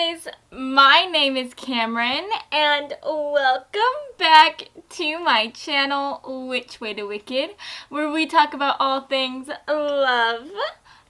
guys, my name is Cameron and welcome back to my channel, Which Way to Wicked, where we talk about all things love,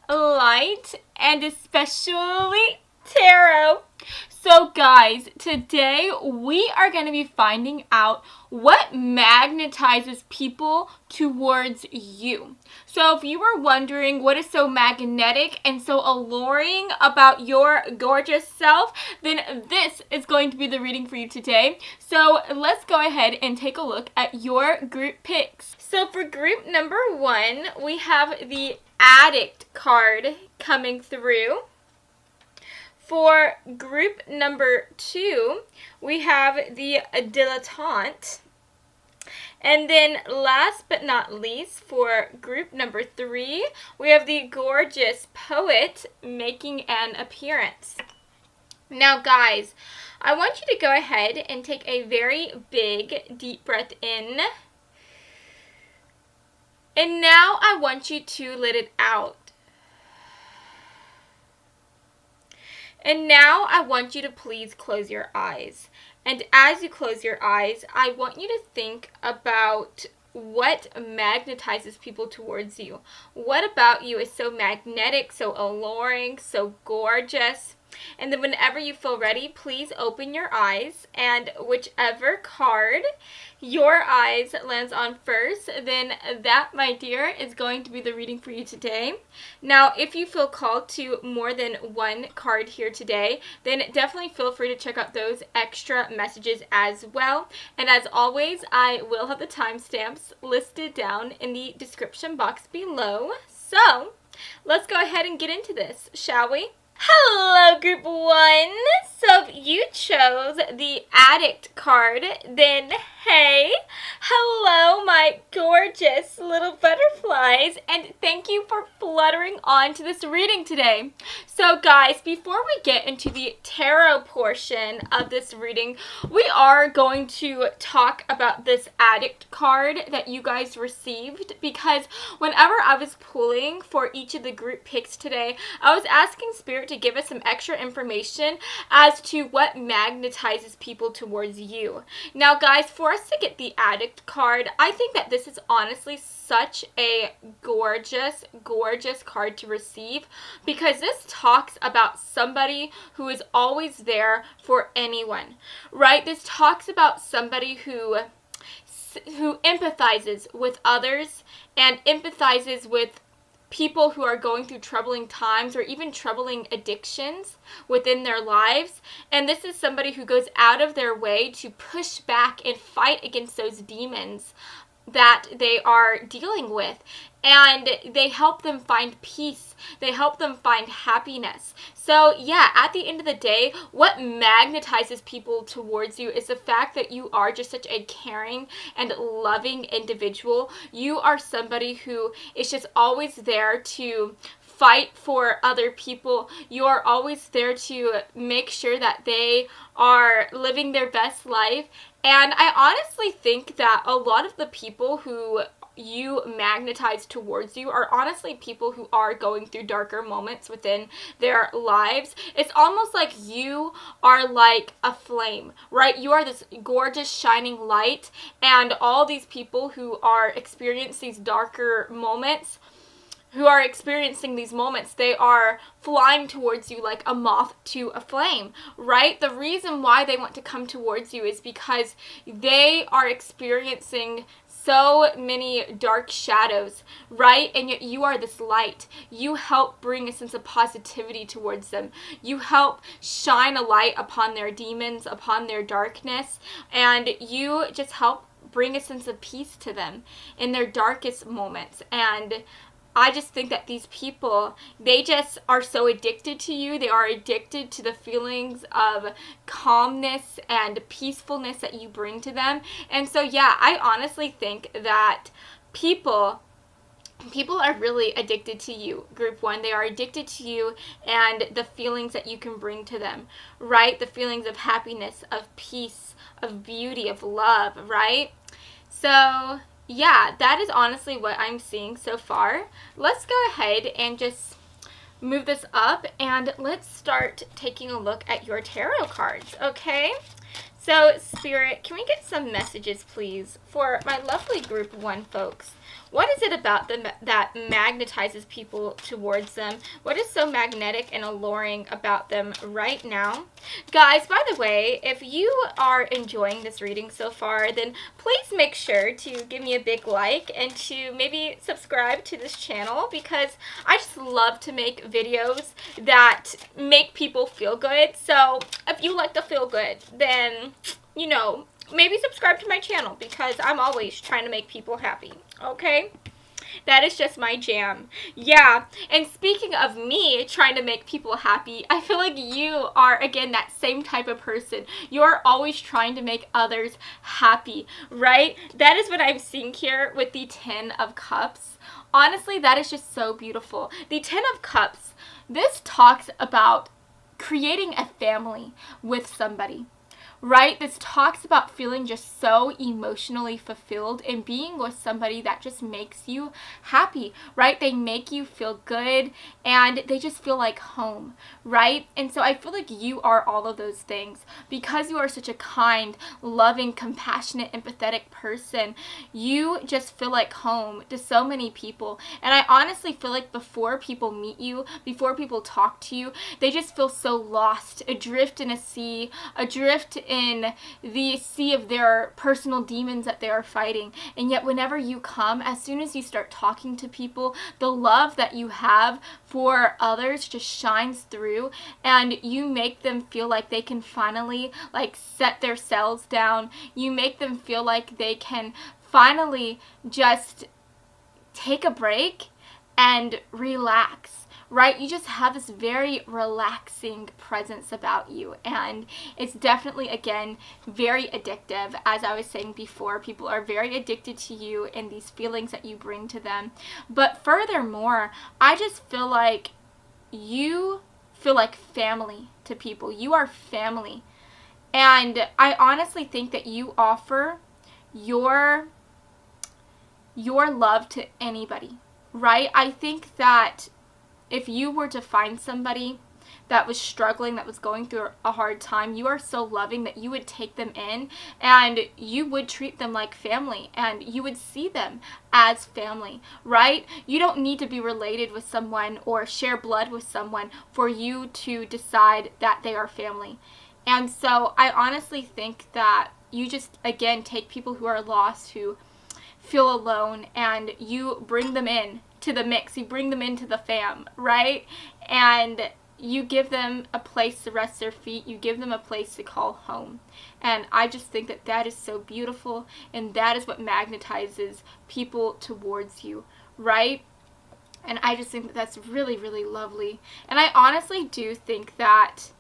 light, and especially tarot. So guys, today we are going to be finding out what magnetizes people towards you. So if you were wondering what is so magnetic and so alluring about your gorgeous self, then this is going to be the reading for you today. So let's go ahead and take a look at your group picks. So for group number 1, we have the Addict card coming through. For group number 2, we have the Dilettante. And then last but not least, for group number 3, we have the gorgeous Poet making an appearance. Now guys, I want you to go ahead and take a very big deep breath in. And now I want you to let it out. And now I want you to please close your eyes. And as you close your eyes, I want you to think about what magnetizes people towards you. What about you is so magnetic, so alluring, so gorgeous? And then whenever you feel ready, please open your eyes, and whichever card your eyes lands on first, then that, my dear, is going to be the reading for you today. Now, if you feel called to more than one card here today, then definitely feel free to check out those extra messages as well. And as always, I will have the timestamps listed down in the description box below. So, let's go ahead and get into this, shall we? Hello, group 1. So if you chose the Addict card, then hey, hello, my gorgeous little butterflies, and thank you for fluttering on to this reading today. So guys, before we get into the tarot portion of this reading, we are going to talk about this Addict card that you guys received, because whenever I was pulling for each of the group picks today, I was asking Spirit to give us some extra information as to what magnetizes people towards you. Now guys, for us to get the Addict card, I think that this is honestly such a gorgeous, gorgeous card to receive, because this talks about somebody who is always there for anyone, right? This talks about somebody who empathizes with others and empathizes with people who are going through troubling times or even troubling addictions within their lives. And this is somebody who goes out of their way to push back and fight against those demons that they are dealing with. And they help them find peace. They help them find happiness. So yeah, at the end of the day, what magnetizes people towards you is the fact that you are just such a caring and loving individual. You are somebody who is just always there to fight for other people. You are always there to make sure that they are living their best life. And I honestly think that a lot of the people who you magnetize towards you are honestly people who are going through darker moments within their lives. It's almost like you are like a flame, right? You are this gorgeous shining light, and all these people who are experiencing these darker moments, they are flying towards you like a moth to a flame, right? The reason why they want to come towards you is because they are experiencing so many dark shadows, right? And yet you are this light. You help bring a sense of positivity towards them. You help shine a light upon their demons, upon their darkness, and you just help bring a sense of peace to them in their darkest moments. And I just think that these people, they just are so addicted to you. They are addicted to the feelings of calmness and peacefulness that you bring to them. And so, yeah, I honestly think that people are really addicted to you, group 1. They are addicted to you and the feelings that you can bring to them, right? The feelings of happiness, of peace, of beauty, of love, right? So yeah, that is honestly what I'm seeing so far. Let's go ahead and just move this up and let's start taking a look at your tarot cards, okay? So, Spirit, can we get some messages, please, for my lovely group 1 folks? What is it about them that magnetizes people towards them? What is so magnetic and alluring about them right now? Guys, by the way, if you are enjoying this reading so far, then please make sure to give me a big like and to maybe subscribe to this channel, because I just love to make videos that make people feel good. So if you like to feel good, then, you know, maybe subscribe to my channel, because I'm always trying to make people happy, okay? That is just my jam. Yeah, and speaking of me trying to make people happy, I feel like you are, again, that same type of person. You're always trying to make others happy, right? That is what I'm seeing here with the 10 of Cups. Honestly, that is just so beautiful. The 10 of Cups, this talks about creating a family with somebody. Right? This talks about feeling just so emotionally fulfilled and being with somebody that just makes you happy, right? They make you feel good and they just feel like home, right? And so I feel like you are all of those things because you are such a kind, loving, compassionate, empathetic person. You just feel like home to so many people. And I honestly feel like before people meet you, before people talk to you, they just feel so lost, adrift in a sea, adrift in the sea of their personal demons that they are fighting. And yet whenever you come, as soon as you start talking to people, the love that you have for others just shines through, and you make them feel like they can finally like set their cells down. You make them feel like they can finally just take a break and relax. Right? You just have this very relaxing presence about you, and it's definitely, again, very addictive. As I was saying before, people are very addicted to you and these feelings that you bring to them. But furthermore, I just feel like you feel like family to people. You are family. And I honestly think that you offer your love to anybody, right? I think that if you were to find somebody that was struggling, that was going through a hard time, you are so loving that you would take them in and you would treat them like family and you would see them as family, right? You don't need to be related with someone or share blood with someone for you to decide that they are family. And so I honestly think that you just, again, take people who are lost, who feel alone, and you bring them in to the mix. You bring them into the fam, right? And you give them a place to rest their feet. You give them a place to call home. And I just think that that is so beautiful, and that is what magnetizes people towards you, right? And I just think that that's really, really lovely. And I honestly do think that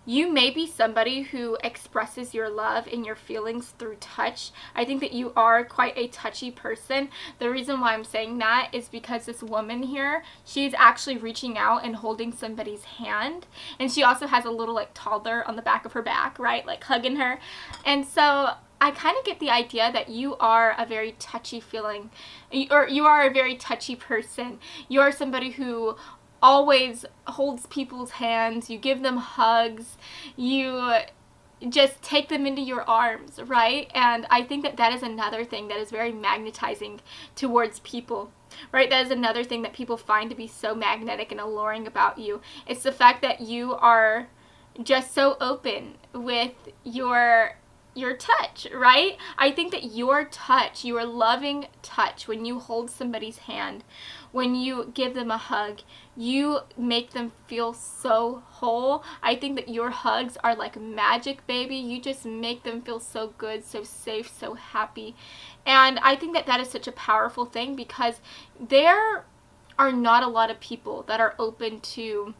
you may be somebody who expresses your love and your feelings through touch. I think that you are quite a touchy person. The reason why I'm saying that is because this woman here, she's actually reaching out and holding somebody's hand. And she also has a little like toddler on the back of her back, right? Like hugging her. And so I kind of get the idea that you are a very touchy feeling, or you are a very touchy person. You are somebody who always holds people's hands, you give them hugs, you just take them into your arms, right? And I think that that is another thing that is very magnetizing towards people, right? That is another thing that people find to be so magnetic and alluring about you. It's the fact that you are just so open with your touch, right? I think that your touch, your loving touch, when you hold somebody's hand, when you give them a hug, you make them feel so whole. I think that your hugs are like magic, baby. You just make them feel so good, so safe, so happy. And I think that that is such a powerful thing, because there are not a lot of people that are open to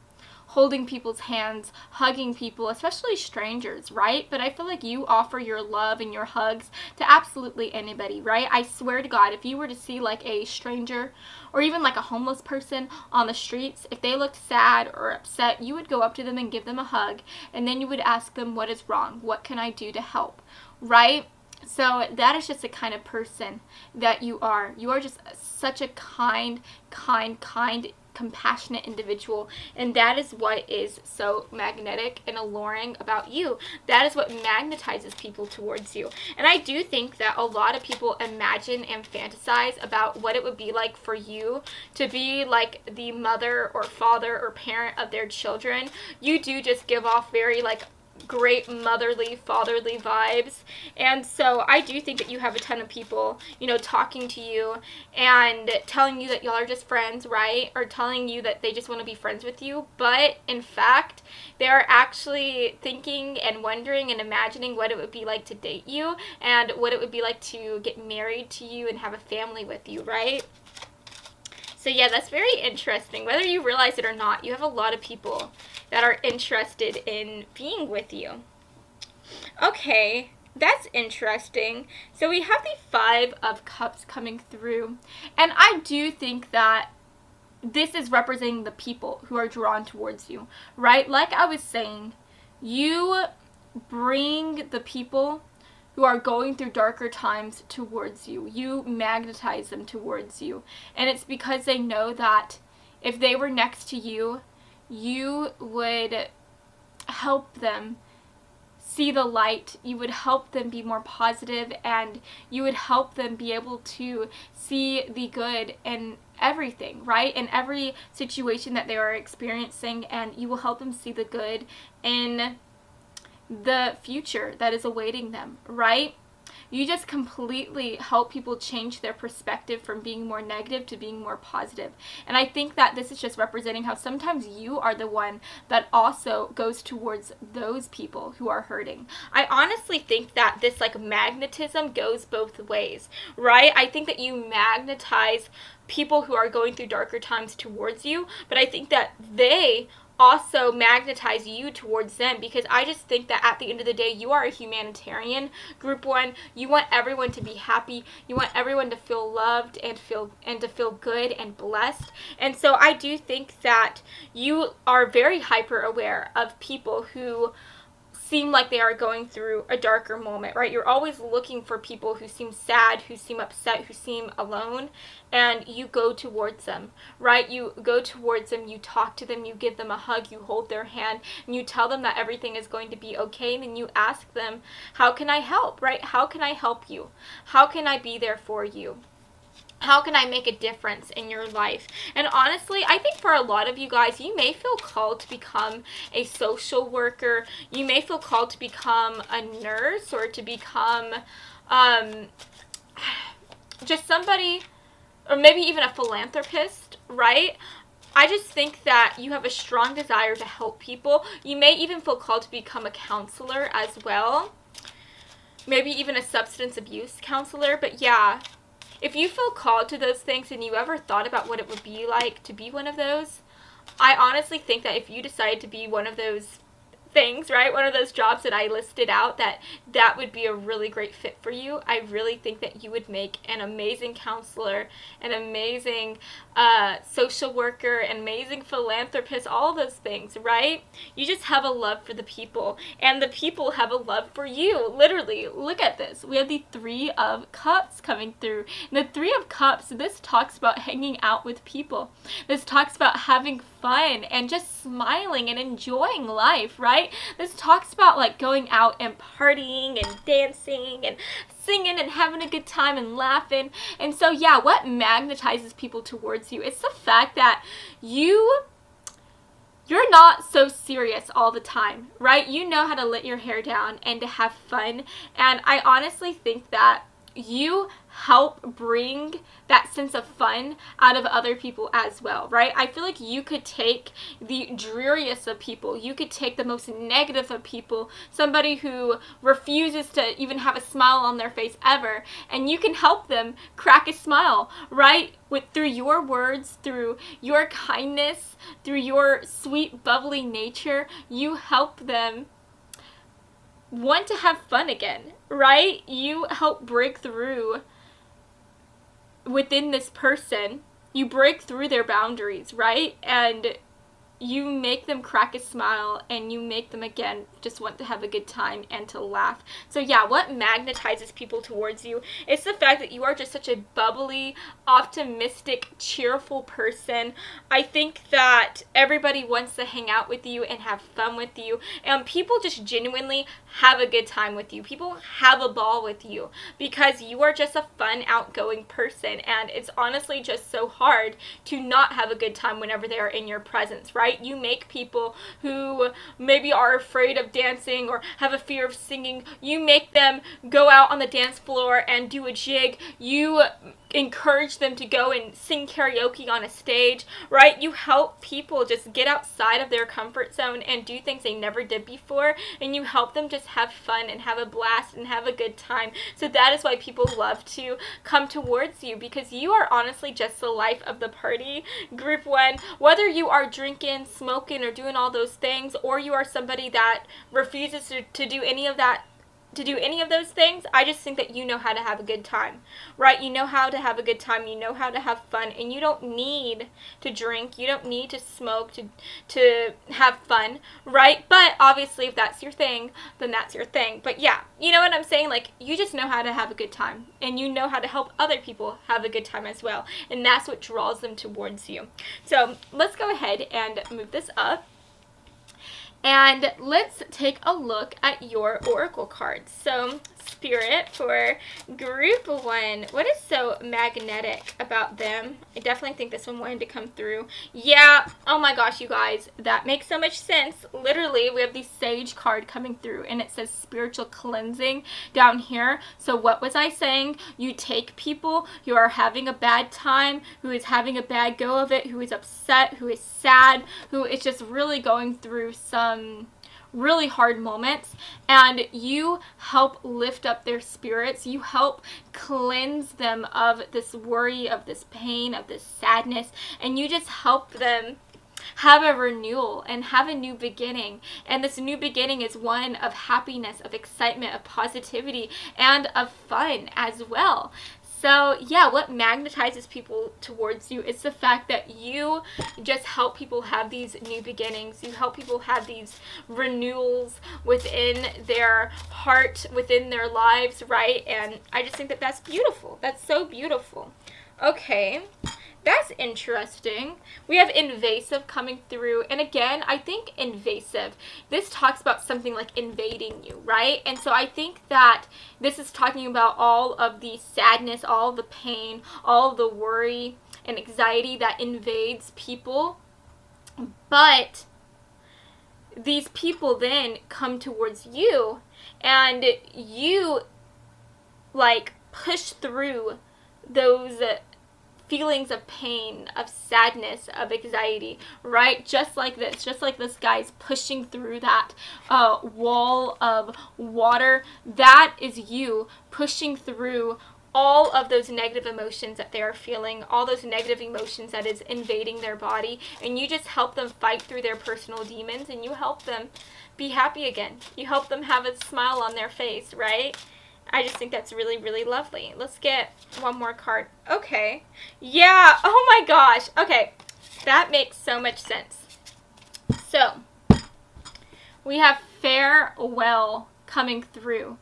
holding people's hands, hugging people, especially strangers, right? But I feel like you offer your love and your hugs to absolutely anybody, right? I swear to God, if you were to see like a stranger or even like a homeless person on the streets, if they looked sad or upset, you would go up to them and give them a hug, and then you would ask them, what is wrong? What can I do to help, right? So that is just the kind of person that you are. You are just such a kind compassionate individual, and that is what is so magnetic and alluring about you. That is what magnetizes people towards you. And I do think that a lot of people imagine and fantasize about what it would be like for you to be like the mother or father or parent of their children. You do just give off very like great motherly, fatherly vibes. And so I do think that you have a ton of people, you know, talking to you and telling you that y'all are just friends, right? Or telling you that they just want to be friends with you. But in fact, they're actually thinking and wondering and imagining what it would be like to date you and what it would be like to get married to you and have a family with you, right? So yeah, that's very interesting. Whether you realize it or not, you have a lot of people that are interested in being with you. Okay, that's interesting. So we have the Five of Cups coming through. And I do think that this is representing the people who are drawn towards you, right? Like I was saying, you bring the people who are going through darker times towards you. You magnetize them towards you. And it's because they know that if they were next to you, you would help them see the light, you would help them be more positive, and you would help them be able to see the good in everything, right? In every situation that they are experiencing, and you will help them see the good in the future that is awaiting them, right? You just completely help people change their perspective from being more negative to being more positive. And I think that this is just representing how sometimes you are the one that also goes towards those people who are hurting. I honestly think that this like magnetism goes both ways, right? I think that you magnetize people who are going through darker times towards you, but I think that they also magnetize you towards them, because I just think that at the end of the day, you are a humanitarian. Group one, you want everyone to be happy. You want everyone to feel loved and to feel good and blessed. And so I do think that you are very hyper aware of people who seem like they are going through a darker moment, right? You're always looking for people who seem sad, who seem upset, who seem alone, and you go towards them, right? You go towards them, you talk to them, you give them a hug, you hold their hand, and you tell them that everything is going to be okay, and then you ask them, how can I help, right? How can I help you? How can I be there for you? How can I make a difference in your life? And honestly, I think for a lot of you guys, you may feel called to become a social worker. You may feel called to become a nurse or to become just somebody, or maybe even a philanthropist, right? I just think that you have a strong desire to help people. You may even feel called to become a counselor as well. Maybe even a substance abuse counselor. But yeah, if you feel called to those things and you ever thought about what it would be like to be one of those, I honestly think that if you decide to be one of those things, right, one of those jobs that I listed out, that would be a really great fit for you. I really think that you would make an amazing counselor, an amazing social worker, an amazing philanthropist, all those things, right? You just have a love for the people, and the people have a love for you. Literally, look at this. We have the Three of Cups coming through. And the Three of Cups, this talks about hanging out with people. This talks about having fun and just smiling and enjoying life, right? This talks about like going out and partying and dancing and singing and having a good time and laughing. And so yeah, what magnetizes people towards you? It's the fact that you're not so serious all the time, right? You know how to let your hair down and to have fun. And I honestly think that you help bring that sense of fun out of other people as well, right? I feel like you could take the dreariest of people, you could take the most negative of people, somebody who refuses to even have a smile on their face ever, and you can help them crack a smile, right? Through your words, through your kindness, through your sweet, bubbly nature, you help them want to have fun again, right? You help break through within this person. You break through their boundaries, right? And you make them crack a smile, and you make them, again, just want to have a good time and to laugh. So yeah, what magnetizes people towards you is the fact that you are just such a bubbly, optimistic, cheerful person. I think that everybody wants to hang out with you and have fun with you, and people just genuinely have a good time with you. People have a ball with you because you are just a fun, outgoing person, and it's honestly just so hard to not have a good time whenever they are in your presence, right? You make people who maybe are afraid of dancing or have a fear of singing, you make them go out on the dance floor and do a jig. You encourage them to go and sing karaoke on a stage, right? You help people just get outside of their comfort zone and do things they never did before, and you help them just have fun and have a blast and have a good time. So that is why people love to come towards you, because you are honestly just the life of the party. Group 1, whether you are drinking, smoking, or doing all those things, or you are somebody that refuses to do any of that, to do any of those things, I just think that you know how to have a good time, right? You know how to have a good time, you know how to have fun, and you don't need to drink, you don't need to smoke to have fun, right? But obviously if that's your thing, then that's your thing. But yeah, you know what I'm saying? Like, you just know how to have a good time, and you know how to help other people have a good time as well, and that's what draws them towards you. So let's go ahead and move this up. And let's take a look at your oracle cards. So, Spirit, for group 1, what is so magnetic about them? I definitely think this one wanted to come through. Yeah, oh my gosh, you guys, that makes so much sense. Literally, we have the Sage card coming through, and it says spiritual cleansing down here. So what was I saying? You take people who are having a bad time, who is having a bad go of it, who is upset, who is sad, who is just really going through some really hard moments, and you help lift up their spirits. You help cleanse them of this worry, of this pain, of this sadness, and you just help them have a renewal and have a new beginning. And this new beginning is one of happiness, of excitement, of positivity, and of fun as well. So yeah, what magnetizes people towards you is the fact that you just help people have these new beginnings. You help people have these renewals within their heart, within their lives, right? And I just think that that's beautiful. That's so beautiful. Okay, that's interesting. We have invasive coming through, and again, I think invasive, this talks about something like invading you, right? And so I think that this is talking about all of the sadness, all of the pain, all of the worry and anxiety that invades people. But these people then come towards you, and you like push through those feelings of pain, of sadness, of anxiety, right? Just like this guy's pushing through that wall of water. That is you pushing through all of those negative emotions that they are feeling, all those negative emotions that is invading their body, and you just help them fight through their personal demons, and you help them be happy again. You help them have a smile on their face, right? I just think that's really, really lovely. Let's get one more card. Okay. Yeah. Oh my gosh. Okay. That makes so much sense. So, we have farewell coming through.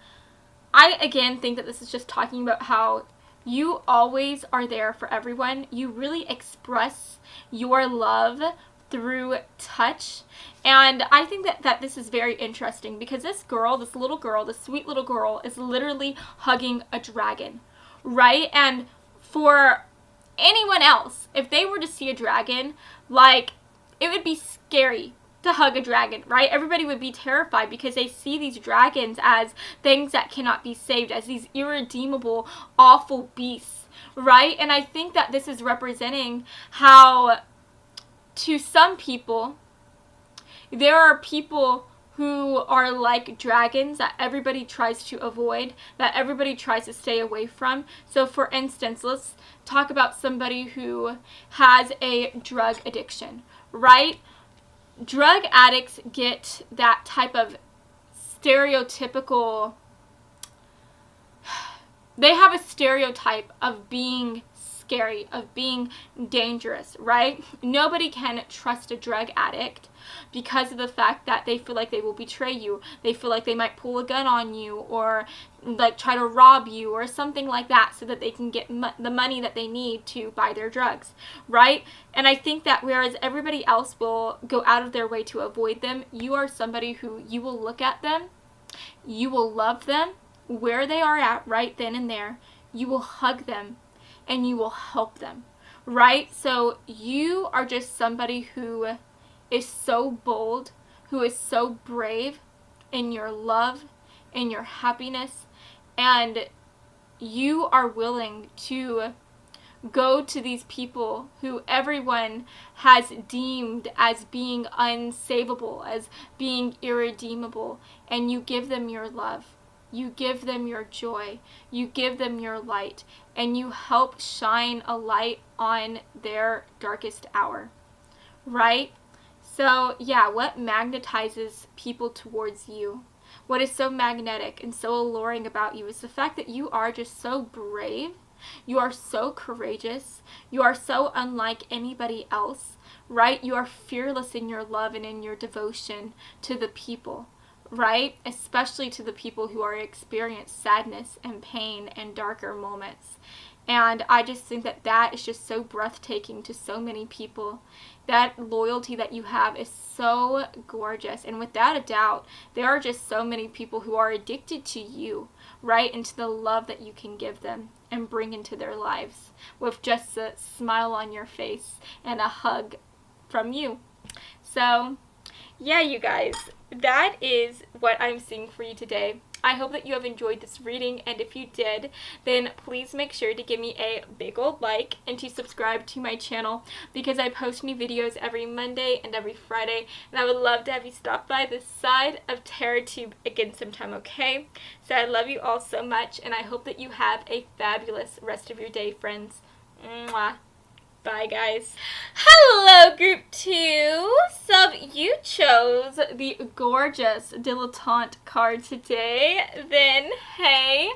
I, again, think that this is just talking about how you always are there for everyone. You really express your love through touch. And I think that this is very interesting, because this girl, this little girl, this sweet little girl, is literally hugging a dragon, right? And for anyone else, if they were to see a dragon, like, it would be scary to hug a dragon, right? Everybody would be terrified because they see these dragons as things that cannot be saved, as these irredeemable, awful beasts, right? And I think that this is representing how, to some people, there are people who are like dragons that everybody tries to avoid, that everybody tries to stay away from. So for instance, let's talk about somebody who has a drug addiction, right? Drug addicts get that type of stereotypical, they have a stereotype of being scary, of being dangerous, right? Nobody can trust a drug addict because of the fact that they feel like they will betray you. They feel like they might pull a gun on you or like try to rob you or something like that so that they can get the money that they need to buy their drugs, right? And I think that whereas everybody else will go out of their way to avoid them, you are somebody who you will look at them, you will love them where they are at right then and there, you will hug them, and you will help them, right? So you are just somebody who is so bold, who is so brave in your love, in your happiness, and you are willing to go to these people who everyone has deemed as being unsavable, as being irredeemable, and you give them your love. You give them your joy. You give them your light, and you help shine a light on their darkest hour, right? So, yeah, what magnetizes people towards you? What is so magnetic and so alluring about you is the fact that you are just so brave. You are so courageous. You are so unlike anybody else, right? You are fearless in your love and in your devotion to the people, right? Especially to the people who are experiencing sadness and pain and darker moments. And I just think that that is just so breathtaking to so many people. That loyalty that you have is so gorgeous. And without a doubt, there are just so many people who are addicted to you, right? And to the love that you can give them and bring into their lives with just a smile on your face and a hug from you. So, yeah, you guys, that is what I'm seeing for you today. I hope that you have enjoyed this reading, and if you did, then please make sure to give me a big old like and to subscribe to my channel because I post new videos every Monday and every Friday, and I would love to have you stop by this side of TerraTube again sometime, okay? So I love you all so much, and I hope that you have a fabulous rest of your day, friends. Mwah. Bye, guys. Hello, Group 2. So you chose the gorgeous Dilettante card today. Then, hey.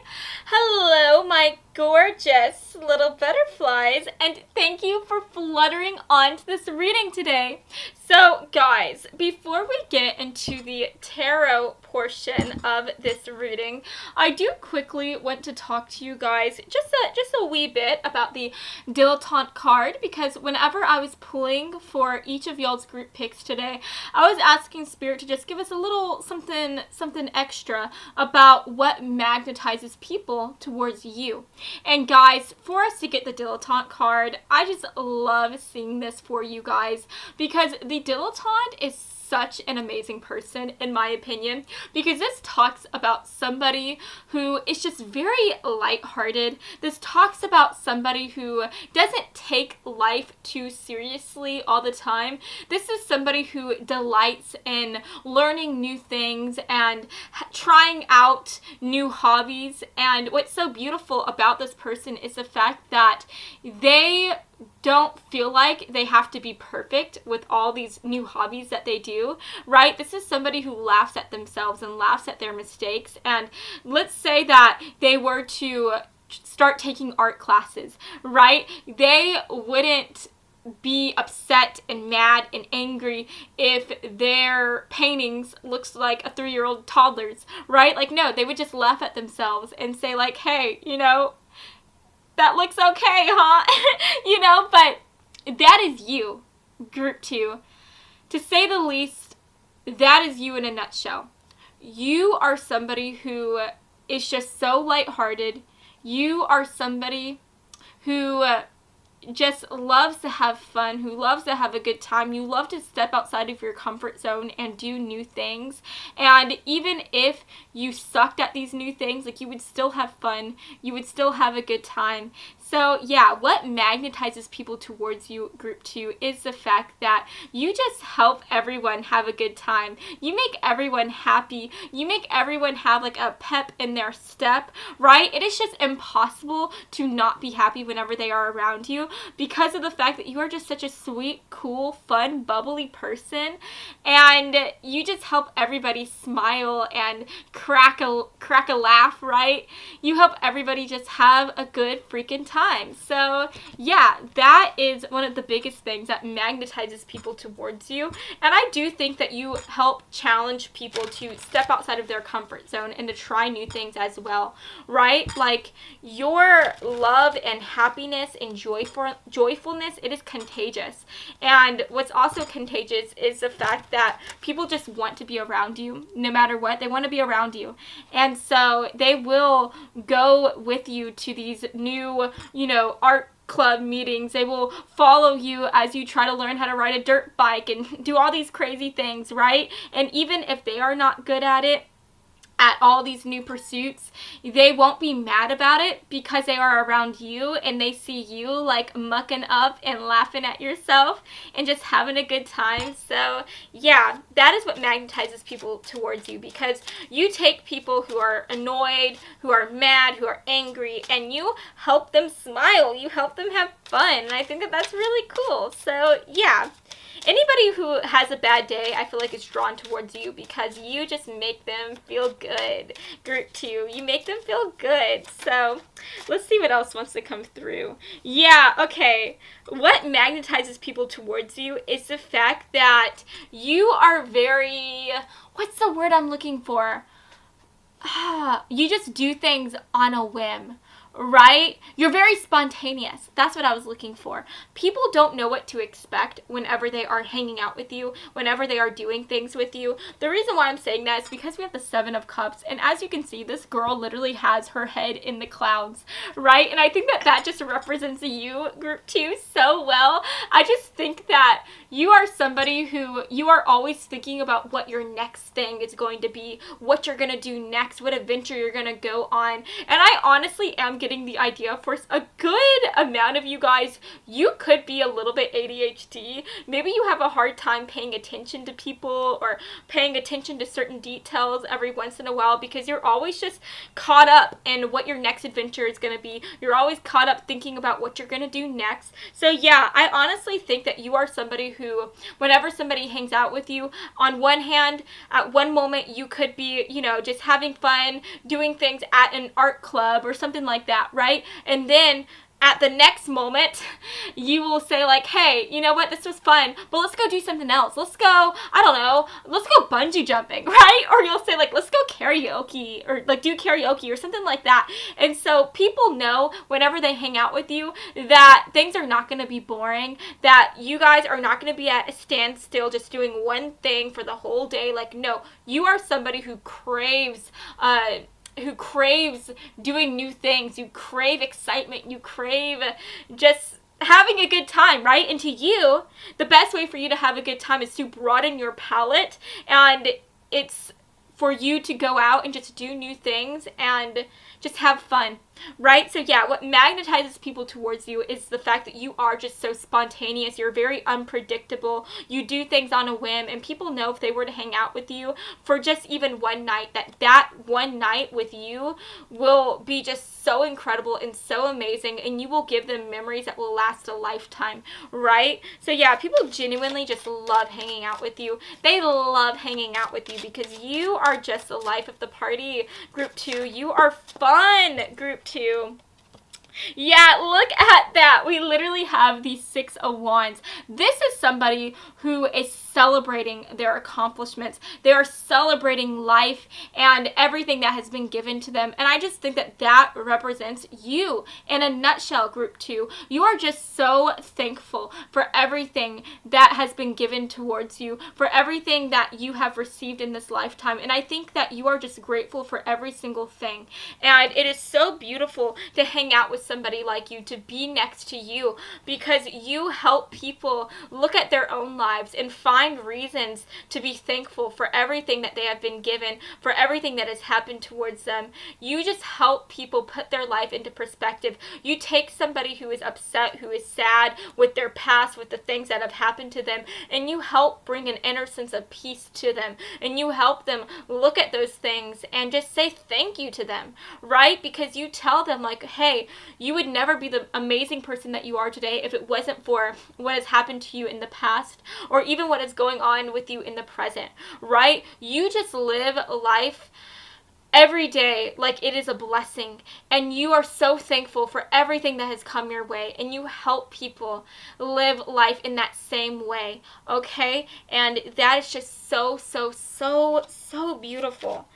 Hello, my gorgeous little butterflies. And thank you for fluttering onto this reading today. So, guys, before we get into the tarot portion of this reading, I do quickly want to talk to you guys just a wee bit about the Dilettante card, because whenever I was pulling for each of y'all's group picks today, I was asking Spirit to just give us a little something extra about what magnetizes people towards you. And guys, for us to get the Dilettante card, I just love seeing this for you guys, because the Dilettante is such an amazing person, in my opinion, because this talks about somebody who is just very lighthearted. This talks about somebody who doesn't take life too seriously all the time. This is somebody who delights in learning new things and trying out new hobbies. And what's so beautiful about this person is the fact that they don't feel like they have to be perfect with all these new hobbies that they do, right? This is somebody who laughs at themselves and laughs at their mistakes. And let's say that they were to start taking art classes, right? They wouldn't be upset and mad and angry if their paintings looks like a 3-year-old toddler's, right? Like, no, they would just laugh at themselves and say like, hey, you know, that looks okay, huh? You know, but that is you, Group 2. To say the least, that is you in a nutshell. You are somebody who is just so lighthearted. You are somebody who just loves to have fun, who loves to have a good time. You love to step outside of your comfort zone and do new things. And even if you sucked at these new things, like, you would still have fun. You would still have a good time. So yeah, what magnetizes people towards you, Group 2, is the fact that you just help everyone have a good time. You make everyone happy. You make everyone have like a pep in their step, right? It is just impossible to not be happy whenever they are around you, because of the fact that you are just such a sweet, cool, fun, bubbly person, and you just help everybody smile and crack a laugh, right? You help everybody just have a good freaking time. time. So yeah, that is one of the biggest things that magnetizes people towards you. And I do think that you help challenge people to step outside of their comfort zone and to try new things as well, right? Like, your love and happiness and joyfulness, it is contagious. And what's also contagious is the fact that people just want to be around you no matter what. They want to be around you. And so they will go with you to these new, art club meetings. They will follow you as you try to learn how to ride a dirt bike and do all these crazy things, right? And even if they are not good at all these new pursuits, they won't be mad about it because they are around you and they see you like mucking up and laughing at yourself and just having a good time. So yeah, that is what magnetizes people towards you, because you take people who are annoyed, who are mad, who are angry, and you help them smile. You help them have fun. And I think that that's really cool. So yeah. Anybody who has a bad day, I feel like is drawn towards you because you just make them feel good. Group 2, you make them feel good. So let's see what else wants to come through. Yeah, okay. What magnetizes people towards you is the fact that you are very, what's the word I'm looking for? You just do things on a whim. Right? You're very spontaneous. That's what I was looking for. People don't know what to expect whenever they are hanging out with you, whenever they are doing things with you. The reason why I'm saying that is because we have the 7 of Cups, and as you can see, this girl literally has her head in the clouds, right? And I think that that just represents you, Group 2, so well. I just think that you are somebody who, you are always thinking about what your next thing is going to be, what you're going to do next, what adventure you're going to go on. And I honestly am getting the idea for a good amount of you guys, you could be a little bit ADHD. Maybe you have a hard time paying attention to people or paying attention to certain details every once in a while because you're always just caught up in what your next adventure is going to be. You're always caught up thinking about what you're going to do next. So yeah, I honestly think that you are somebody who, whenever somebody hangs out with you, on one hand, at one moment you could be, just having fun, doing things at an art club or something like that, right? And then at the next moment, you will say like, hey, you know what, this was fun, but let's go do something else. Let's go, I don't know, let's go bungee jumping, right? Or you'll say like, let's go karaoke, or like do karaoke or something like that. And so people know whenever they hang out with you that things are not going to be boring, that you guys are not going to be at a standstill just doing one thing for the whole day. Like, no, you are somebody who craves doing new things. You crave excitement. You crave just having a good time, right? And to you, the best way for you to have a good time is to broaden your palette, and it's for you to go out and just do new things and just have fun, right? So yeah, what magnetizes people towards you is the fact that you are just so spontaneous. You're very unpredictable. You do things on a whim, and people know if they were to hang out with you for just even one night, that one night with you will be just so incredible and so amazing, and you will give them memories that will last a lifetime, right? So yeah, people genuinely just love hanging out with you. They love hanging out with you because you are just the life of the party. Group 2, you are fun. Group 2. Yeah, look at that. We literally have the 6 of Wands. This is somebody who is celebrating their accomplishments. They are celebrating life and everything that has been given to them. And I just think that that represents you in a nutshell, Group 2. You are just so thankful for everything that has been given towards you, for everything that you have received in this lifetime. And I think that you are just grateful for every single thing. And it is so beautiful to hang out with somebody like you, to be next to you, because you help people look at their own lives and find reasons to be thankful for everything that they have been given, for everything that has happened towards them. You just help people put their life into perspective. You take somebody who is upset, who is sad with their past, with the things that have happened to them, and you help bring an inner sense of peace to them, and you help them look at those things and just say thank you to them, right? Because you tell them like, hey, you would never be the amazing person that you are today if it wasn't for what has happened to you in the past, or even what is going on with you in the present, right? You just live life every day like it is a blessing, and you are so thankful for everything that has come your way, and you help people live life in that same way, okay? And that is just so, so, so, so beautiful.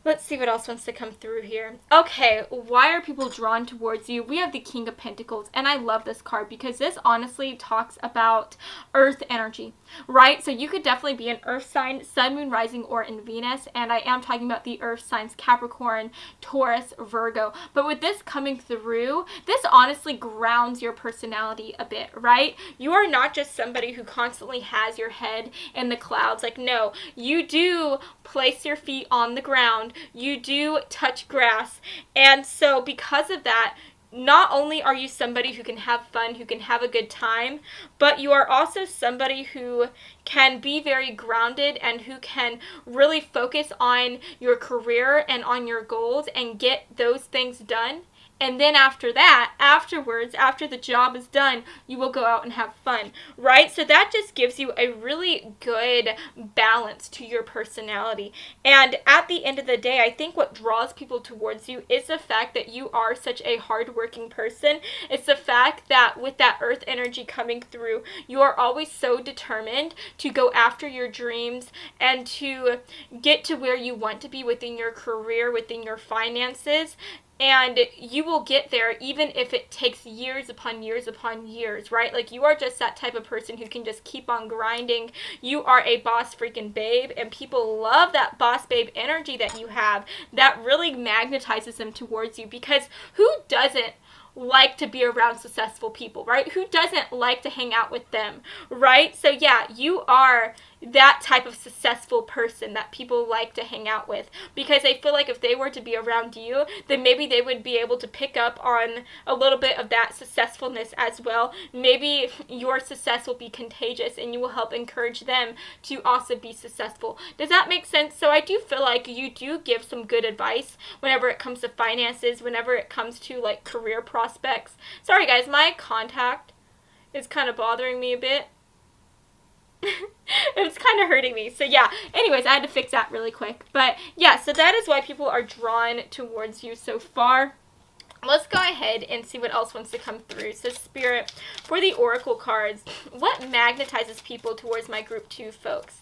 Let's see what else wants to come through here. Okay, why are people drawn towards you? We have the King of Pentacles, and I love this card because this honestly talks about earth energy, right? So you could definitely be an earth sign, sun, moon, rising, or in Venus, and I am talking about the earth signs Capricorn, Taurus, Virgo. But with this coming through, this honestly grounds your personality a bit, right? You are not just somebody who constantly has your head in the clouds. Like, no, you do place your feet on the ground. You do touch grass. And so because of that, not only are you somebody who can have fun, who can have a good time, but you are also somebody who can be very grounded and who can really focus on your career and on your goals and get those things done. And then afterwards, after the job is done, you will go out and have fun, right? So that just gives you a really good balance to your personality. And at the end of the day, I think what draws people towards you is the fact that you are such a hardworking person. It's the fact that with that earth energy coming through, you are always so determined to go after your dreams and to get to where you want to be within your career, within your finances. And you will get there even if it takes years upon years upon years, right? Like, you are just that type of person who can just keep on grinding. You are a boss freaking babe, and people love that boss babe energy that you have. That really magnetizes them towards you, because who doesn't like to be around successful people, right? Who doesn't like to hang out with them, right? So yeah, you are that type of successful person that people like to hang out with, because they feel like if they were to be around you, then maybe they would be able to pick up on a little bit of that successfulness as well. Maybe your success will be contagious and you will help encourage them to also be successful. Does that make sense? So I do feel like you do give some good advice whenever it comes to finances, whenever it comes to like career prospects. Sorry guys, my contact is kind of bothering me a bit. It's kind of hurting me. So yeah, anyways, I had to fix that really quick. But yeah, so that is why people are drawn towards you so far. Let's go ahead and see what else wants to come through. So Spirit, for the Oracle cards, what magnetizes people towards my group 2 folks?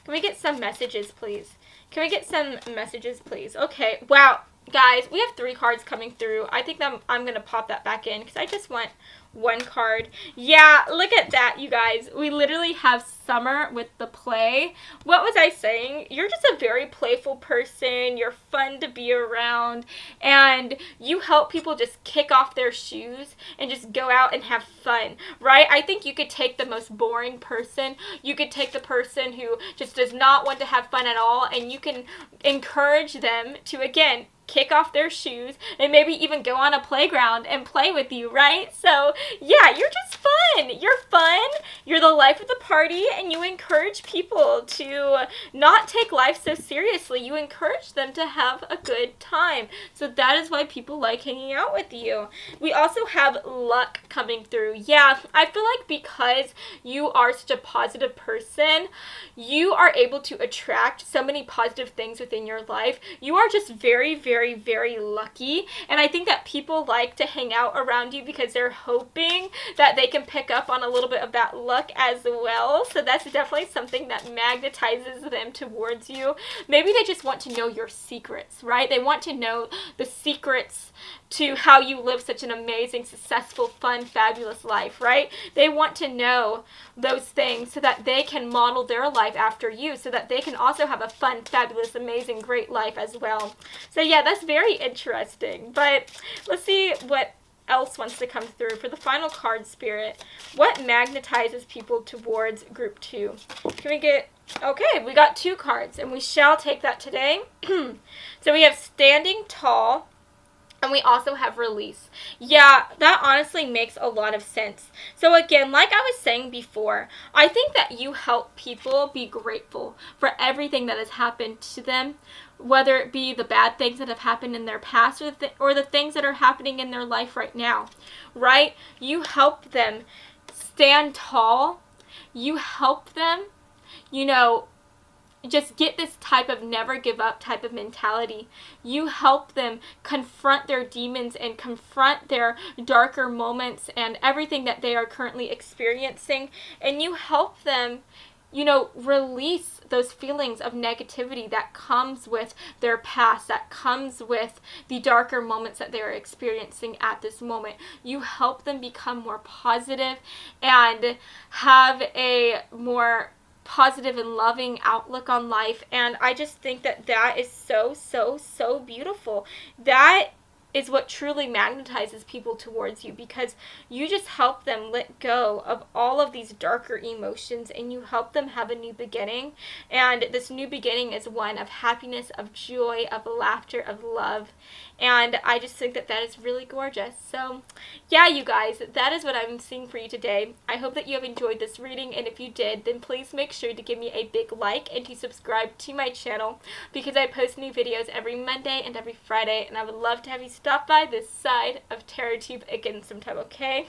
Can we get some messages, please? Can we get some messages, please? Okay, wow. Guys, we have 3 cards coming through. I think I'm going to pop that back in because I just want 1 card. Yeah, look at that, you guys. We literally have Summer with the play. What was I saying? You're just a very playful person. You're fun to be around. And you help people just kick off their shoes and just go out and have fun, right? I think you could take the most boring person. You could take the person who just does not want to have fun at all, and you can encourage them to, again, kick off their shoes and maybe even go on a playground and play with you, right? So yeah, you're just fun. You're fun. You're the life of the party, and you encourage people to not take life so seriously. You encourage them to have a good time. So that is why people like hanging out with you. We also have luck coming through. Yeah, I feel like because you are such a positive person, you are able to attract so many positive things within your life. You are just very, very, very lucky, and I think that people like to hang out around you because they're hoping that they can pick up on a little bit of that luck as well. So that's definitely something that magnetizes them towards you. Maybe they just want to know your secrets, right? They want to know the secrets to how you live such an amazing, successful, fun, fabulous life, right? They want to know those things so that they can model their life after you, so that they can also have a fun, fabulous, amazing, great life as well. So yeah, that's very interesting. But let's see what else wants to come through. For the final card, Spirit, what magnetizes people towards group 2? Can we get... Okay, we got 2 cards, and we shall take that today. So we have Standing Tall, and we also have Release. Yeah, that honestly makes a lot of sense. So again, like I was saying before, I think that you help people be grateful for everything that has happened to them, whether it be the bad things that have happened in their past or the things that are happening in their life right now, right? You help them stand tall. You help them, just get this type of never give up type of mentality. You help them confront their demons and confront their darker moments and everything that they are currently experiencing. And you help them, release those feelings of negativity that comes with their past, that comes with the darker moments that they're experiencing at this moment. You help them become more positive and have a more positive and loving outlook on life. And I just think that that is so, so, so beautiful. That is what truly magnetizes people towards you, because you just help them let go of all of these darker emotions and you help them have a new beginning. And this new beginning is one of happiness, of joy, of laughter, of love. And I just think that that is really gorgeous. So yeah, you guys, that is what I'm seeing for you today. I hope that you have enjoyed this reading, and if you did, then please make sure to give me a big like and to subscribe to my channel, because I post new videos every Monday and every Friday, and I would love to have you stop by this side of TerraTube again sometime, okay?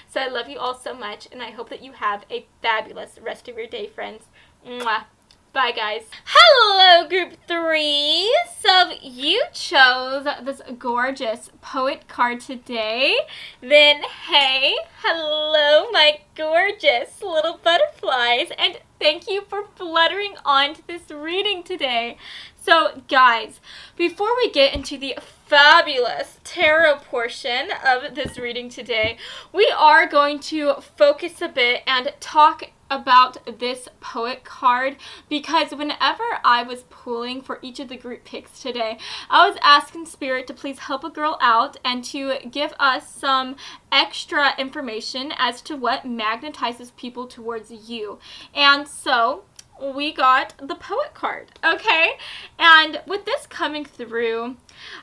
So I love you all so much, and I hope that you have a fabulous rest of your day, friends. Mwah. Bye, guys. Hello, group 3. So if you chose this gorgeous poet card today, then hey, hello, my gorgeous little butterflies, and thank you for fluttering onto this reading today. So guys, before we get into the fabulous tarot portion of this reading today, we are going to focus a bit and talk about this poet card, because whenever I was pulling for each of the group picks today, I was asking Spirit to please help a girl out and to give us some extra information as to what magnetizes people towards you. And so we got the poet card, okay? And with this coming through,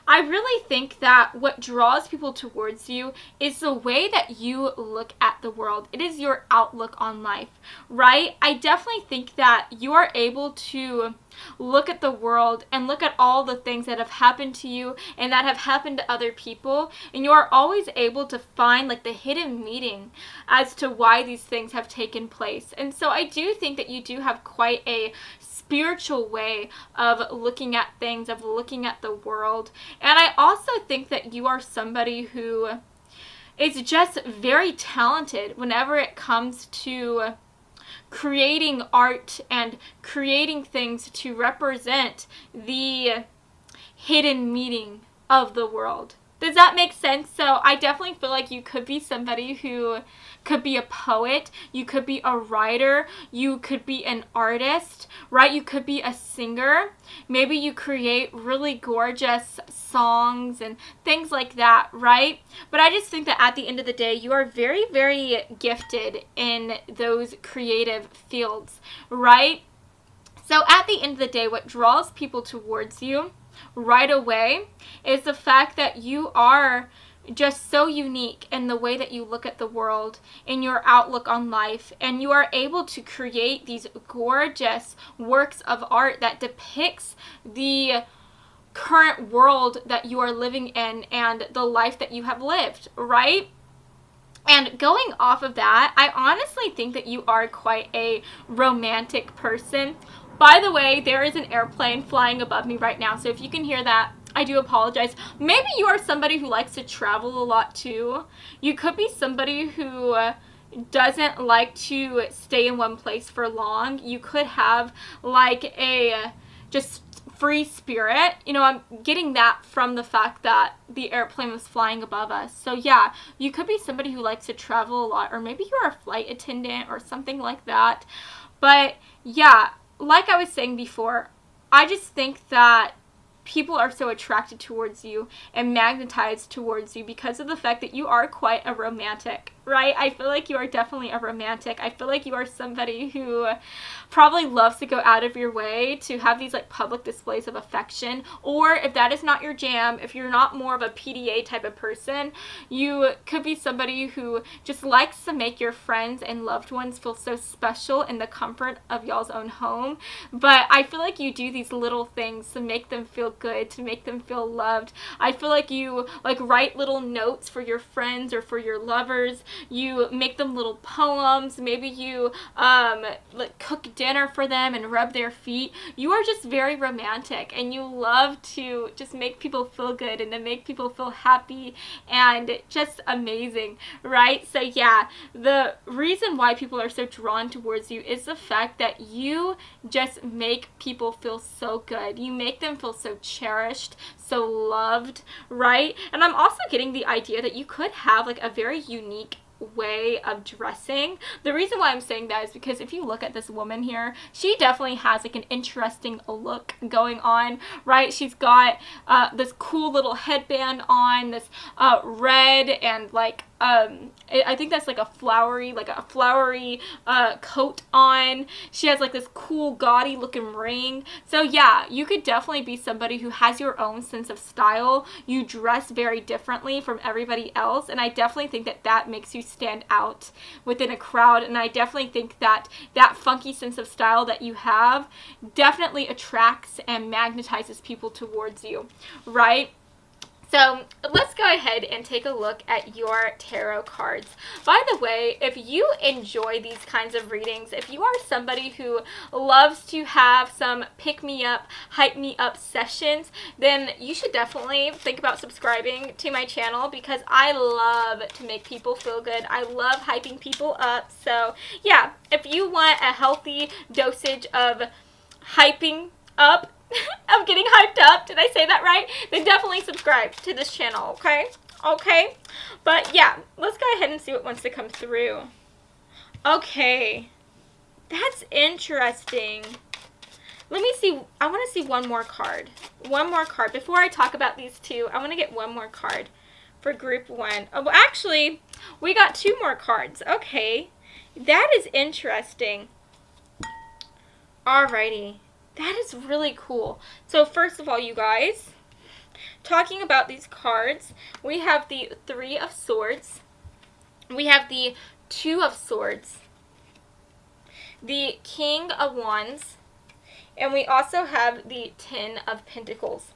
I really think that what draws people towards you is the way that you look at the world. It is your outlook on life, right? I definitely think that you are able to look at the world and look at all the things that have happened to you and that have happened to other people, and you are always able to find like the hidden meaning as to why these things have taken place. And so I do think that you do have quite a spiritual way of looking at things, of looking at the world. And I also think that you are somebody who is just very talented whenever it comes to creating art and creating things to represent the hidden meaning of the world. Does that make sense? So I definitely feel like you could be somebody who could be a poet, you could be a writer, you could be an artist, right? You could be a singer. Maybe you create really gorgeous songs and things like that, right? But I just think that at the end of the day, you are very, very gifted in those creative fields, right? So at the end of the day, what draws people towards you right away is the fact that you are just so unique in the way that you look at the world, in your outlook on life, and you are able to create these gorgeous works of art that depicts the current world that you are living in and the life that you have lived, right? And going off of that, I honestly think that you are quite a romantic person. By the way, there is an airplane flying above me right now, so if you can hear that, I do apologize. Maybe you are somebody who likes to travel a lot too. You could be somebody who doesn't like to stay in one place for long. You could have like a just free spirit. I'm getting that from the fact that the airplane was flying above us. So yeah, you could be somebody who likes to travel a lot, or maybe you're a flight attendant or something like that. But yeah, like I was saying before, I just think that people are so attracted towards you and magnetized towards you because of the fact that you are quite a romantic, right? I feel like you are definitely a romantic. I feel like you are somebody who probably loves to go out of your way to have these like public displays of affection. Or if that is not your jam, if you're not more of a PDA type of person, you could be somebody who just likes to make your friends and loved ones feel so special in the comfort of y'all's own home. But I feel like you do these little things to make them feel good, to make them feel loved. I feel like you like write little notes for your friends or for your lovers you make them little poems, maybe you like cook dinner for them and rub their feet. You are just very romantic, and you love to just make people feel good and to make people feel happy and just amazing, right? So yeah, the reason why people are so drawn towards you is the fact that you just make people feel so good. You make them feel so cherished, so loved, right? And I'm also getting the idea that you could have like a very unique way of dressing. The reason why I'm saying that is because if you look at this woman here, she definitely has like an interesting look going on, right? She's got this cool little headband on, this red and like I think that's like a flowery coat on. She has like this cool gaudy looking ring. So yeah, you could definitely be somebody who has your own sense of style. You dress very differently from everybody else, and I definitely think that that makes you stand out within a crowd. And I definitely think that that funky sense of style that you have definitely attracts and magnetizes people towards you, right? So let's go ahead and take a look at your tarot cards. By the way, if you enjoy these kinds of readings, if you are somebody who loves to have some pick-me-up, hype-me-up sessions, then you should definitely think about subscribing to my channel, because I love to make people feel good. I love hyping people up. So yeah, if you want a healthy dosage of hyping up, of getting hyped up, did I say that right? Then definitely subscribe to this channel, okay? Okay? But yeah, let's go ahead and see what wants to come through. Okay. That's interesting. Let me see. I want to see one more card. One more card. Before I talk about these two, I want to get one more card for group one. Oh, well, actually, we got two more cards. Okay. That is interesting. Alrighty. That is really cool. So first of all, you guys, talking about these cards, we have the Three of Swords, we have the Two of Swords, the King of Wands, and we also have the Ten of Pentacles.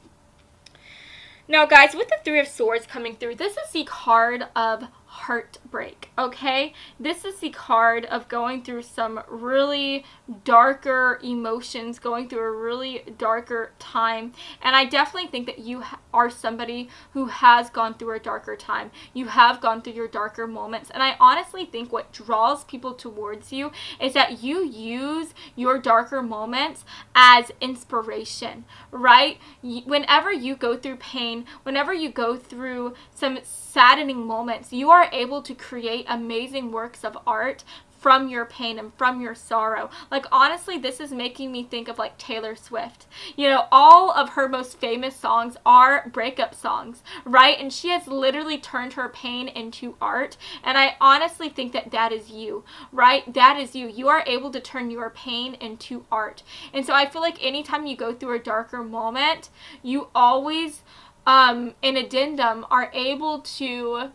Now, guys, with the Three of Swords coming through, this is the card of heartbreak, okay? This is the card of going through some really darker emotions, going through a really darker time. And I definitely think that you are somebody who has gone through a darker time. You have gone through your darker moments. And I honestly think what draws people towards you is that you use your darker moments as inspiration, right? Whenever you go through pain, whenever you go through some saddening moments, you are able to create amazing works of art from your pain and from your sorrow. Like, honestly, this is making me think of like Taylor Swift. You know, all of her most famous songs are breakup songs, right? And she has literally turned her pain into art. And I honestly think that that is you, right? That is you. You are able to turn your pain into art. And so I feel like anytime you go through a darker moment, you always in addendum are able to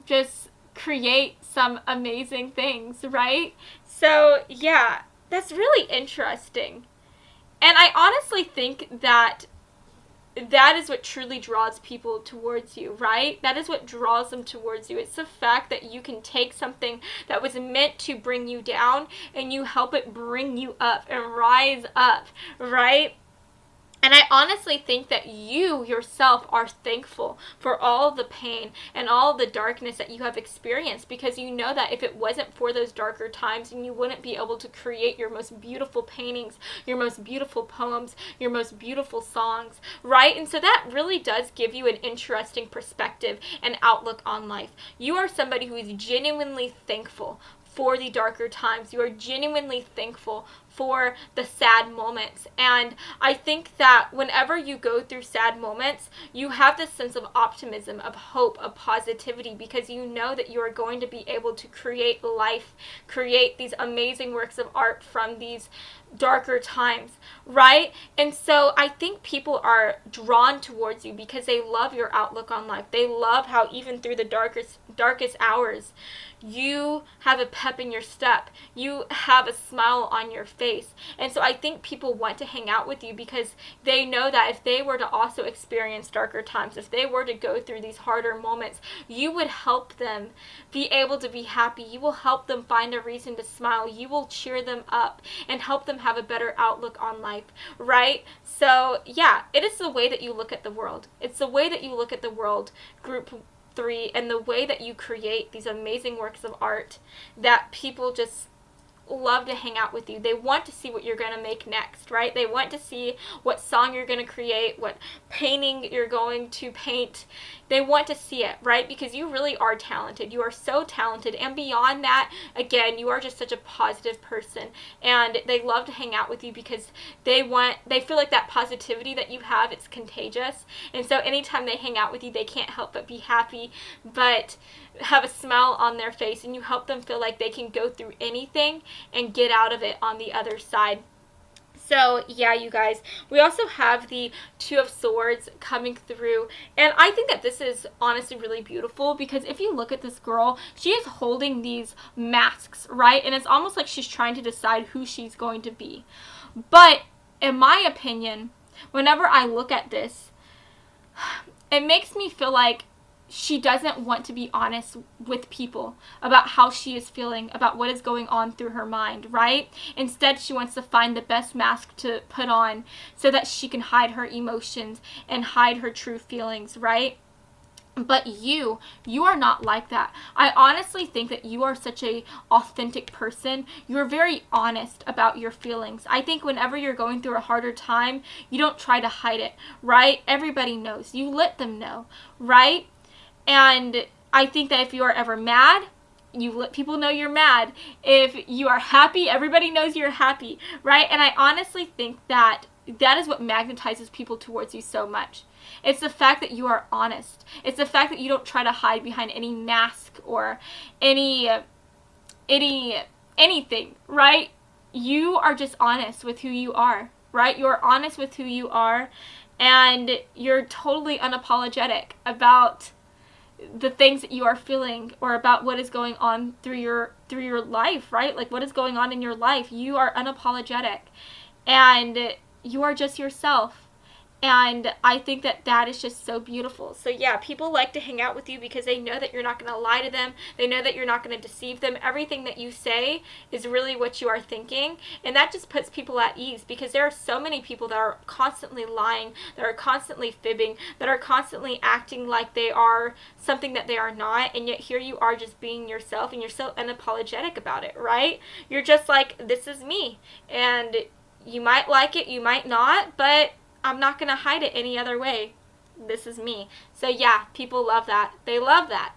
just create some amazing things, right? So yeah, that's really interesting. And I honestly think that that is what truly draws people towards you, right? That is what draws them towards you. It's the fact that you can take something that was meant to bring you down and you help it bring you up and rise up, right? And I honestly think that you yourself are thankful for all the pain and all the darkness that you have experienced, because you know that if it wasn't for those darker times, then you wouldn't be able to create your most beautiful paintings, your most beautiful poems, your most beautiful songs, right? And so that really does give you an interesting perspective and outlook on life. You are somebody who is genuinely thankful for the darker times. You are genuinely thankful for the sad moments. And I think that whenever you go through sad moments, you have this sense of optimism, of hope, of positivity, because you know that you are going to be able to create life, create these amazing works of art from these darker times, right? And so I think people are drawn towards you because they love your outlook on life. They love how even through the darkest hours, you have a pep in your step. You have a smile on your face. And so I think people want to hang out with you because they know that if they were to also experience darker times, if they were to go through these harder moments, you would help them be able to be happy. You will help them find a reason to smile. You will cheer them up and help them have a better outlook on life, right? So yeah, it is the way that you look at the world. It's the way that you look at the world, group 3, and the way that you create these amazing works of art that people just love to hang out with you. They want to see what you're going to make next, right? They want to see what song you're going to create, what painting you're going to paint. They want to see it, right? Because you really are talented. You are so talented. And beyond that, again, you are just such a positive person. And they love to hang out with you because they feel like that positivity that you have, it's contagious. And so anytime they hang out with you, they can't help but be happy, but have a smile on their face, and you help them feel like they can go through anything and get out of it on the other side. So yeah, you guys, we also have the Two of Swords coming through, and I think that this is honestly really beautiful because if you look at this girl, she is holding these masks, right? And it's almost like she's trying to decide who she's going to be. But in my opinion, whenever I look at this, it makes me feel like she doesn't want to be honest with people about how she is feeling, about what is going on through her mind, right? Instead, she wants to find the best mask to put on so that she can hide her emotions and hide her true feelings, right? But you are not like that. I honestly think that you are such a authentic person. You're very honest about your feelings. I think whenever you're going through a harder time, you don't try to hide it, right? Everybody knows. You let them know, right? And I think that if you are ever mad, you let people know you're mad. If you are happy, everybody knows you're happy, right? And I honestly think that that is what magnetizes people towards you so much. It's the fact that you are honest. It's the fact that you don't try to hide behind any mask or anything, right? You are just honest with who you are, right? You're honest with who you are, and you're totally unapologetic about the things that you are feeling or about what is going on through your life, right? Like what is going on in your life. You are unapologetic and you are just yourself. And I think that that is just so beautiful. So yeah, people like to hang out with you because they know that you're not going to lie to them. They know that you're not going to deceive them. Everything that you say is really what you are thinking. And that just puts people at ease because there are so many people that are constantly lying, that are constantly fibbing, that are constantly acting like they are something that they are not. And yet here you are just being yourself, and you're so unapologetic about it, right? You're just like, this is me. And you might like it, you might not, but I'm not going to hide it any other way. This is me. So yeah, people love that. They love that.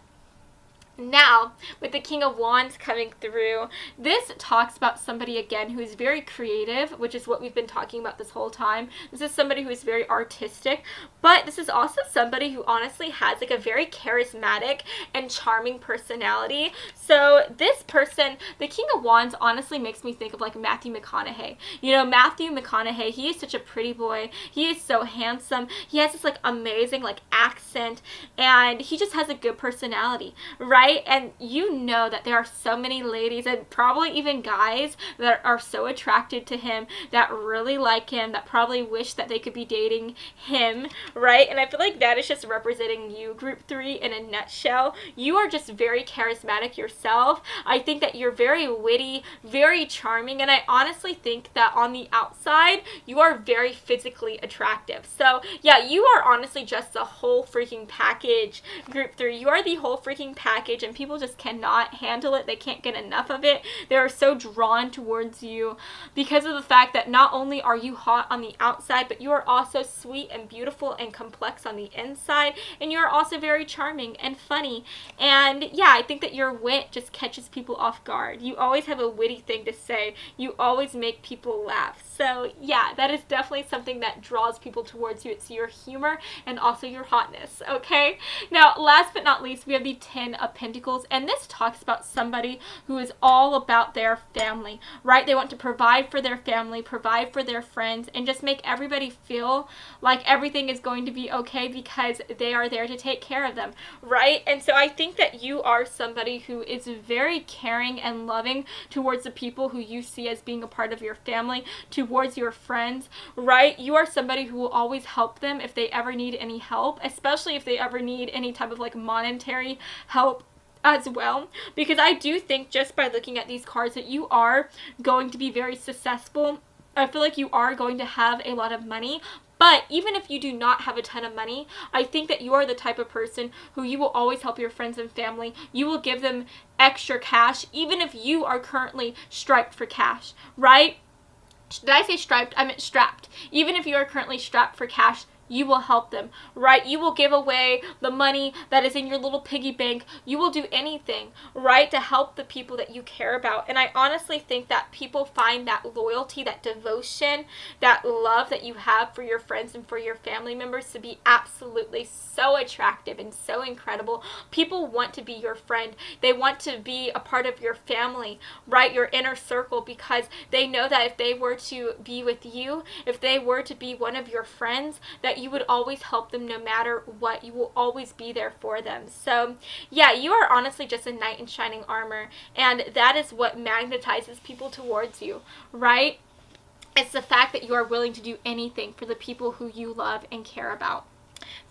Now, with the King of Wands coming through, this talks about somebody, again, who is very creative, which is what we've been talking about this whole time. This is somebody who is very artistic, but this is also somebody who honestly has like a very charismatic and charming personality. So this person, the King of Wands, honestly makes me think of like Matthew McConaughey. You know, Matthew McConaughey, he is such a pretty boy. He is so handsome. He has this like amazing like accent, and he just has a good personality, right? And you know that there are so many ladies and probably even guys that are so attracted to him, that really like him, that probably wish that they could be dating him, right? And I feel like that is just representing you, Group 3, in a nutshell. You are just very charismatic yourself. I think that you're very witty, very charming, and I honestly think that on the outside, you are very physically attractive. So yeah, you are honestly just the whole freaking package, Group 3. You are the whole freaking package, and people just cannot handle it. They can't get enough of it. They are so drawn towards you because of the fact that not only are you hot on the outside, but you are also sweet and beautiful and complex on the inside, and you're also very charming and funny. And yeah, I think that your wit just catches people off guard. You always have a witty thing to say. You always make people laugh. So yeah, that is definitely something that draws people towards you. It's your humor and also your hotness, okay? Now, last but not least, we have the 10 of Pentacles, and this talks about somebody who is all about their family, right? They want to provide for their family, provide for their friends, and just make everybody feel like everything is going to be okay because they are there to take care of them, right? And so I think that you are somebody who is very caring and loving towards the people who you see as being a part of your family, towards your friends, right? You are somebody who will always help them if they ever need any help, especially if they ever need any type of like monetary help as well, because I do think just by looking at these cards that you are going to be very successful. I feel like you are going to have a lot of money, but even if you do not have a ton of money, I think that you are the type of person who you will always help your friends and family. You will give them extra cash, even if you are currently strapped for cash, right? Did I say striped? I meant strapped. Even if you are currently strapped for cash, you will help them, right? You will give away the money that is in your little piggy bank. You will do anything, right, to help the people that you care about. And I honestly think that people find that loyalty, that devotion, that love that you have for your friends and for your family members to be absolutely so attractive and so incredible. People want to be your friend. They want to be a part of your family, right, your inner circle, because they know that if they were to be with you, if they were to be one of your friends, that you would always help them no matter what. You will always be there for them. So yeah, you are honestly just a knight in shining armor, and that is what magnetizes people towards you, right? It's the fact that you are willing to do anything for the people who you love and care about.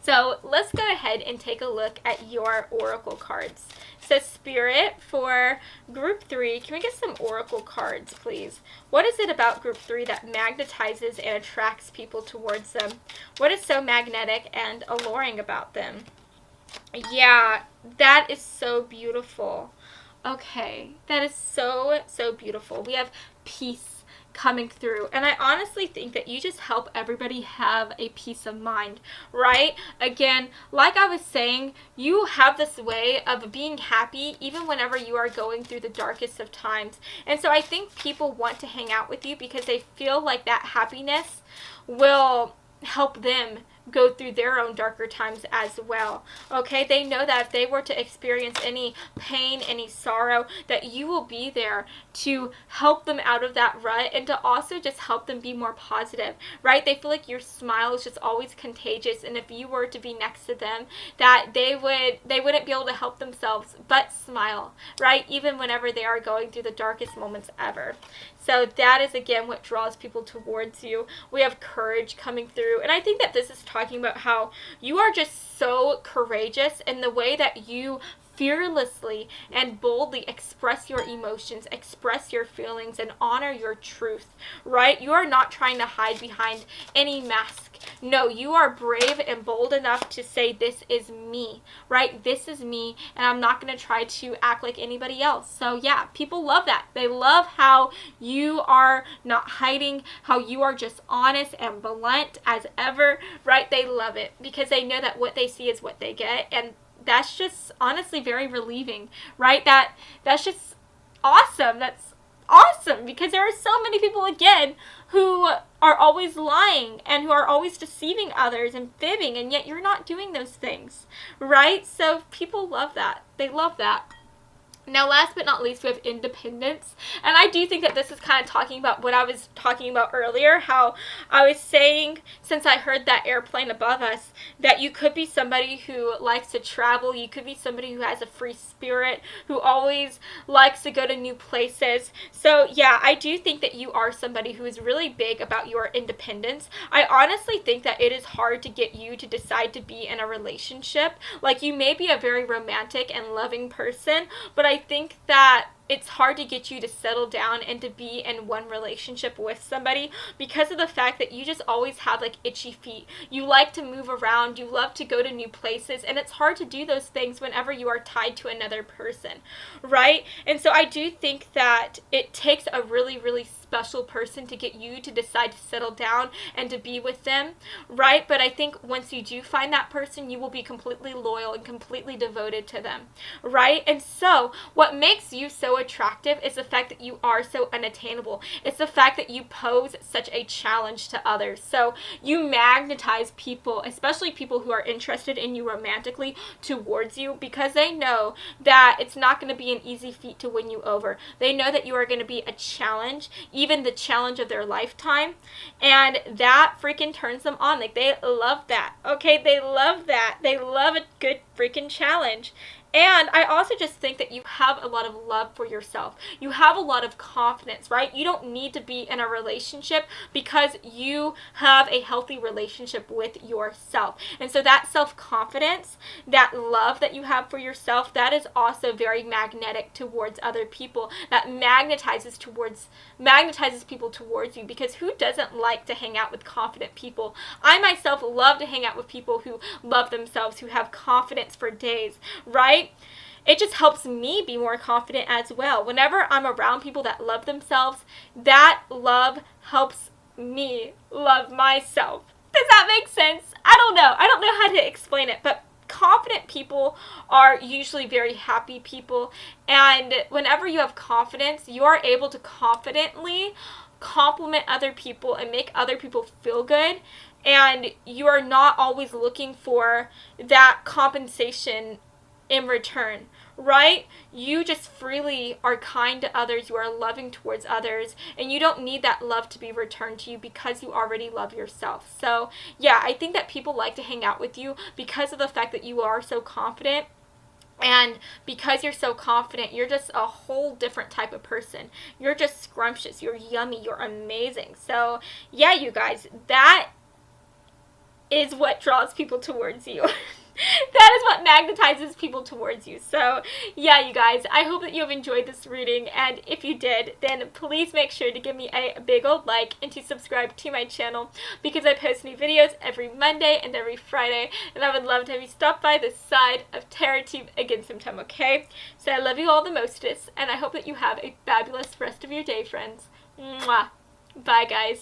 So let's go ahead and take a look at your oracle cards. So Spirit, for group 3, can we get some oracle cards, please? What is it about group 3 that magnetizes and attracts people towards them? What is so magnetic and alluring about them? Yeah, that is so beautiful. Okay, that is so, so beautiful. We have peace coming through, and I honestly think that you just help everybody have a peace of mind, right? Again, like I was saying, you have this way of being happy even whenever you are going through the darkest of times, and so I think people want to hang out with you because they feel like that happiness will help them go through their own darker times as well. Okay, they know that if they were to experience any pain, any sorrow, that you will be there to help them out of that rut and to also just help them be more positive, right? They feel like your smile is just always contagious, and if you were to be next to them, that they wouldn't be able to help themselves but smile, right? Even whenever they are going through the darkest moments ever. So that is, again, what draws people towards you. We have courage coming through. And I think that this is talking about how you are just so courageous in the way that you fearlessly and boldly express your emotions, express your feelings, and honor your truth, right? You are not trying to hide behind any mask. No, you are brave and bold enough to say, this is me, right? This is me, and I'm not going to try to act like anybody else. So yeah, people love that. They love how you are not hiding, how you are just honest and blunt as ever, right? They love it because they know that what they see is what they get, and that's just honestly very relieving, right? That's just awesome. That's awesome because there are so many people, again, who are always lying and who are always deceiving others and fibbing, and yet you're not doing those things, right? So people love that. They love that. Now, last but not least, we have independence. And I do think that this is kind of talking about what I was talking about earlier, how I was saying, since I heard that airplane above us, that you could be somebody who likes to travel. You could be somebody who has a free spirit, who always likes to go to new places. So, yeah, I do think that you are somebody who is really big about your independence. I honestly think that it is hard to get you to decide to be in a relationship. Like, you may be a very romantic and loving person, but I think that it's hard to get you to settle down and to be in one relationship with somebody because of the fact that you just always have like itchy feet. You like to move around, you love to go to new places, and it's hard to do those things whenever you are tied to another person, right? And so I do think that it takes a really, really special person to get you to decide to settle down and to be with them, right? But I think once you do find that person, you will be completely loyal and completely devoted to them, right? And so what makes you so attractive is the fact that you are so unattainable. It's the fact that you pose such a challenge to others. So you magnetize people, especially people who are interested in you romantically, towards you, because they know that it's not going to be an easy feat to win you over. They know that you are going to be a challenge, even the challenge of their lifetime, and that freaking turns them on. Like, they love that. Okay, they love that. They love a good freaking challenge. And I also just think that you have a lot of love for yourself. You have a lot of confidence, right? You don't need to be in a relationship because you have a healthy relationship with yourself. And so that self-confidence, that love that you have for yourself, that is also very magnetic towards other people. That magnetizes people towards you, because who doesn't like to hang out with confident people? I myself love to hang out with people who love themselves, who have confidence for days, right? It just helps me be more confident as well. Whenever I'm around people that love themselves, that love helps me love myself. Does that make sense? I don't know how to explain it, but confident people are usually very happy people, and whenever you have confidence, you are able to confidently compliment other people and make other people feel good, and you are not always looking for that compensation in return, right? You just freely are kind to others, you are loving towards others, and you don't need that love to be returned to you because you already love yourself. So yeah, I think that people like to hang out with you because of the fact that you are so confident. And because you're so confident, you're just a whole different type of person. You're just scrumptious, you're yummy, you're amazing. So yeah, you guys, that is what draws people towards you. That is what magnetizes people towards you. So yeah, you guys, I hope that you have enjoyed this reading, and if you did, then please make sure to give me a big old like and to subscribe to my channel, because I post new videos every Monday and every Friday, and I would love to have you stop by this side of TerraTube again sometime, okay? So I love you all the mostest, and I hope that you have a fabulous rest of your day, friends. Mwah. Bye, guys.